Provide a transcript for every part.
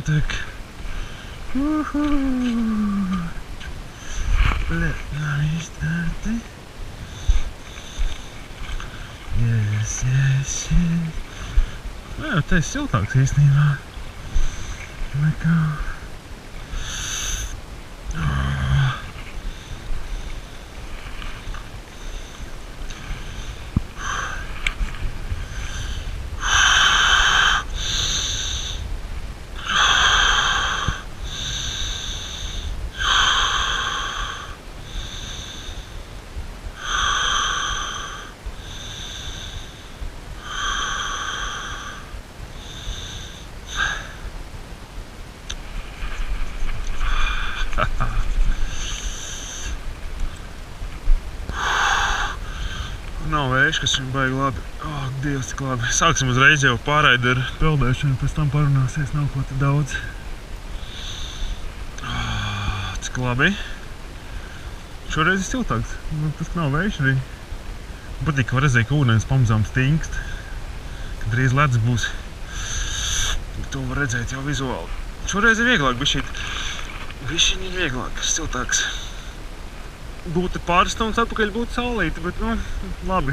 notiek. Lietnā iztērti. Yes. Jā, te ir siltāks īstenībā. Nekā. Nav vējš, kas viņam baigi labi. Ak, Dievs, cik labi. Sāksim uzreiz jau pārraidi ar peldēšanu, pēc tam parunāsies, nav ko te daudz. Cik labi. Šoreiz ir siltāks. Tas nav vējš arī. Patīk, ka var redzēt, ka ūdens pamazām stingst. Kad drīz ledus būs. To var redzēt jau vizuāli. Šoreiz ir vieglāk, bišķiņ ir vieglāk, siltāks. Būtu pāris stundas atpakaļ, būtu saulīti, bet, labi.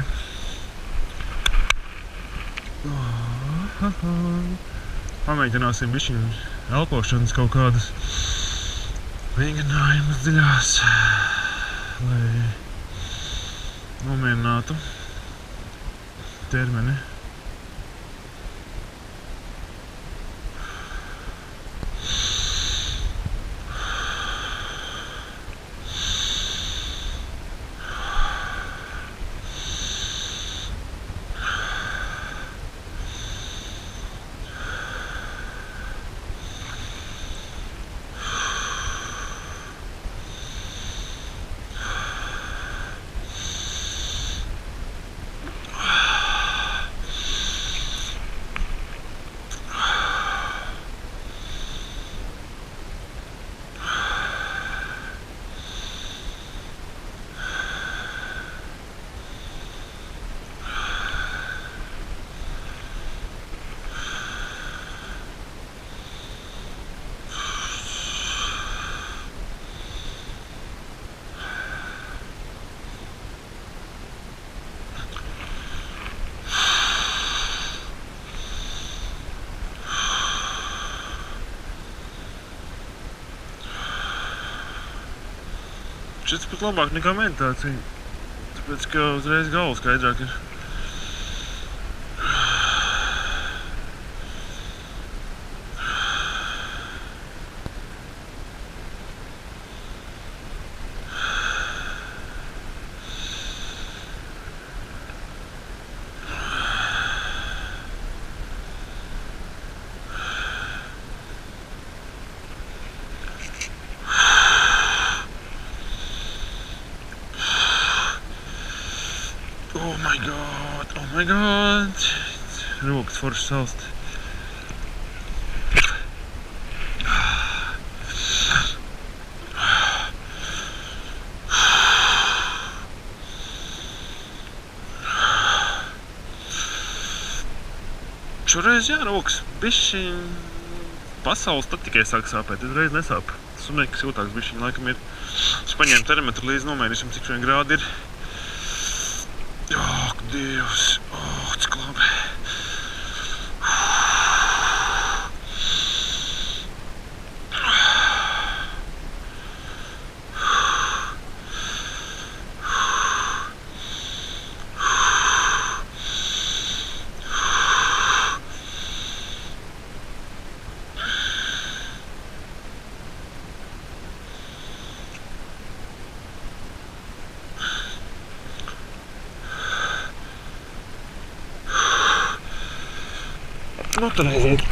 Pamēģināsim bišķiņ elpošanas kaut kādas vingrinājumus dziļās, lai nomierinātu ķermeni. Šis pat labāk nekā meditācija, tāpēc, ka uzreiz galva skaidrāk ir. Oh my god! Rokas forši salst. Šoreiz jā, rokas bišķiņ pasaules tad tikai sāk sāpēt, uzreiz nesāp. Sumēk, siltāks bišķiņ laikam ir. Es paņēmu termometru līdz nomērīsim, cik vien grādi ir. Ak, Dievs! Cik labi! Nu, tur aiziet.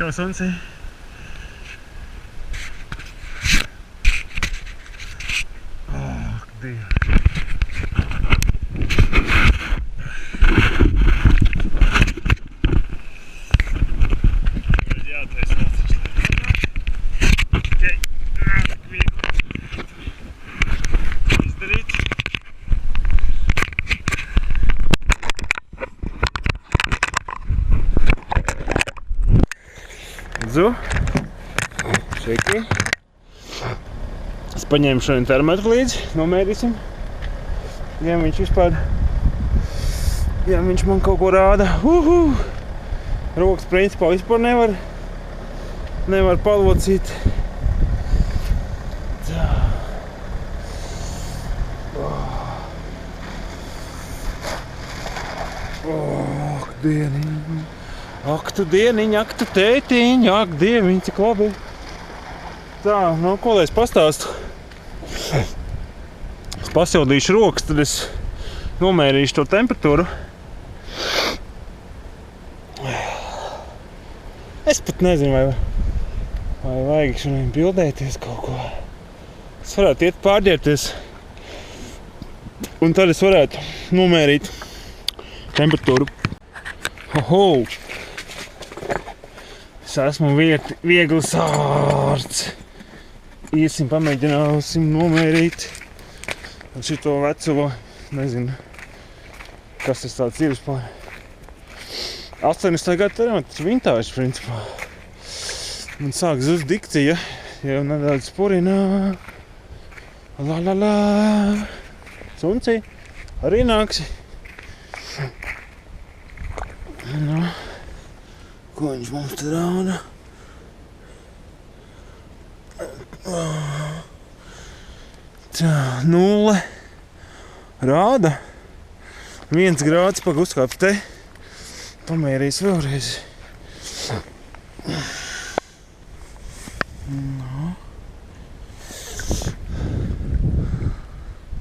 Čau, Sunci! Dievs! Redzu, šeiki. Es paņēmu šodien termometru līdzi, nomērīsim. Ja viņš vispār, ja viņš man kaut ko rāda. Rokas principā vispār nevar palocīt. Tā. Ak, dieniņ. Ak, tu dieniņ, ak, tu tētiņ, ak, dieviņ, cik labi. Tā, nu, ko lai es pastāstu? Es pasildīšu rokas, tad es nomērīšu to temperatūru. Es pat nezinu, vai vajag šodien bildēties kaut ko. Es varētu iet pārģērties. Un tad es varētu nomērīt temperatūru. Hoho! Es esmu viegls ārsts. Iesim, pamēģināsim nomērīt. Un šito veco, nezinu, kas tas tāds ir vispār. 80. gadu termometrs, vintāžs, principā. Man sāk zust dikcija, jau nedaudz spurina. La. Sunci, arī nāksi. Nu. Ko viņš mums te rāda? Tā, 0 rāda. 1 grāds pag uzkāps te. Pamērīs vēlreiz. No.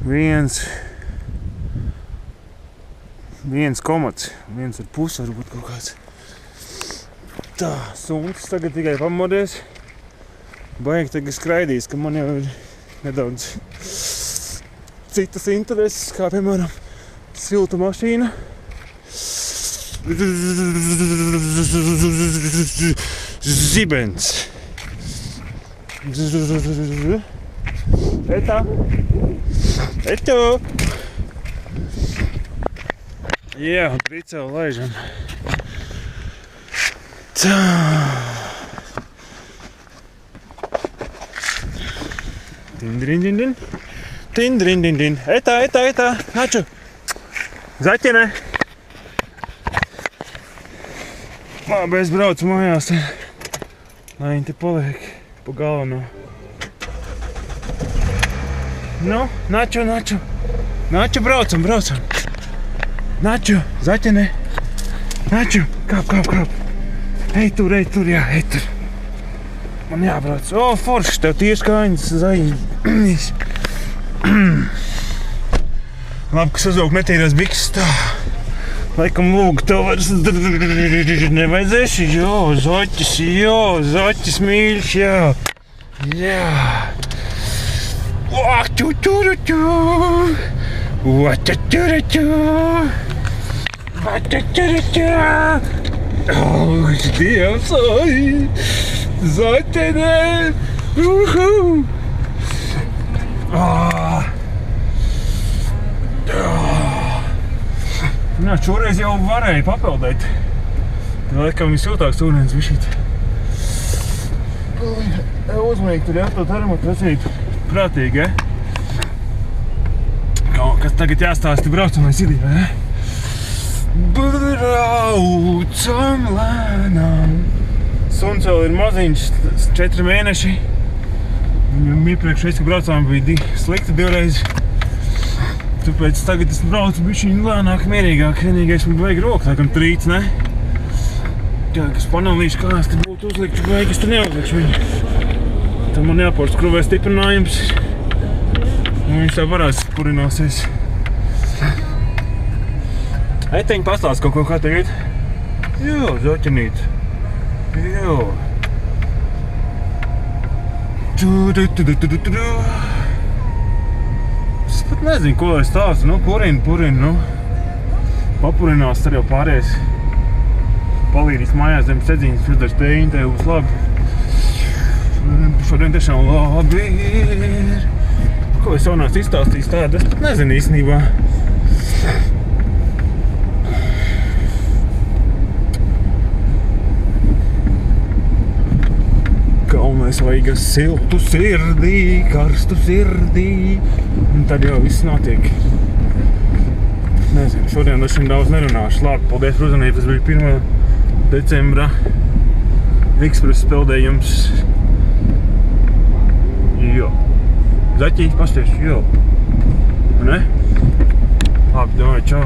1,5 varbūt kaut kāds. Tā, suncis tagad tikai pamodies. Baigi tagad skraidīs, ka man jau ir nedaudz citas intereses, kā piemēram silta mašīna. Zibens. Etā. Eto. Jā, tricēlu laižam. Tā. Tindrindindin. Tindrindindin. Etā. Naču. Zaķene. Labi, es braucu mājās. Lai viņi te paliek pa galveno. Nu, Naču. Naču, braucam. Naču, zaķene. Naču, kāp. Ej tur, jā, ej tur. Man jābrauc. O, forši, tev tieši kājas zaļas. Labi, ka sazauku netīrās bikses tā. Laikam lūgu, tev vairs nevajadzēs. Zoķis mīļš, jā. Jā. Dievs, zoķene. Nā, šoreiz jau varēja papeldēt. Laikam visjūtāks ūdens bišķīt. Uzmanīgi tur to termometru esīt prātīgi, Kas tagad jāstāsta braucamais idejā, Braucam lēnām. Suns vēl ir maziņš, 4 mēneši. Viņam iepriekš reiz, kad braucām, bija slikti divreiz. Tāpēc tagad es braucu bišķiņ lēnāk, mierīgāk. Vienīgais man vajag roku, laikam trīts, ne? Tā, kas panelīšu kājas, te būtu uzliktu, vajag, es te neuzlikšu viņu. Tad man jāpārskruvē stiprinājums. Un viņš tā varēs purināsies. Eteņi pastāst kaut ko, kā tagad? Jā, zoķenīt. Jā. Es pat nezinu, ko lai stāstu. Purina. Papurinās, tad jau pārējais. Palīdīs mājās zem sedziņas, uzdars tējiņu, tev būs labi. Šodien tiešām labi ir. Ko es jaunās izstāstījis tādu, es pat nezinu īstenībā. Galvenais vajag siltu sirdī, karstu sirdī. Un tad jau viss notiek. Nezinu, šodien es daudz nerunāšu. Labi, paldies par uzmanību. Tas bija 1. decembra ekspresa peldējums. Jo. Zaķīši, pastieši, jo. Ne? Labi, domāju, čau.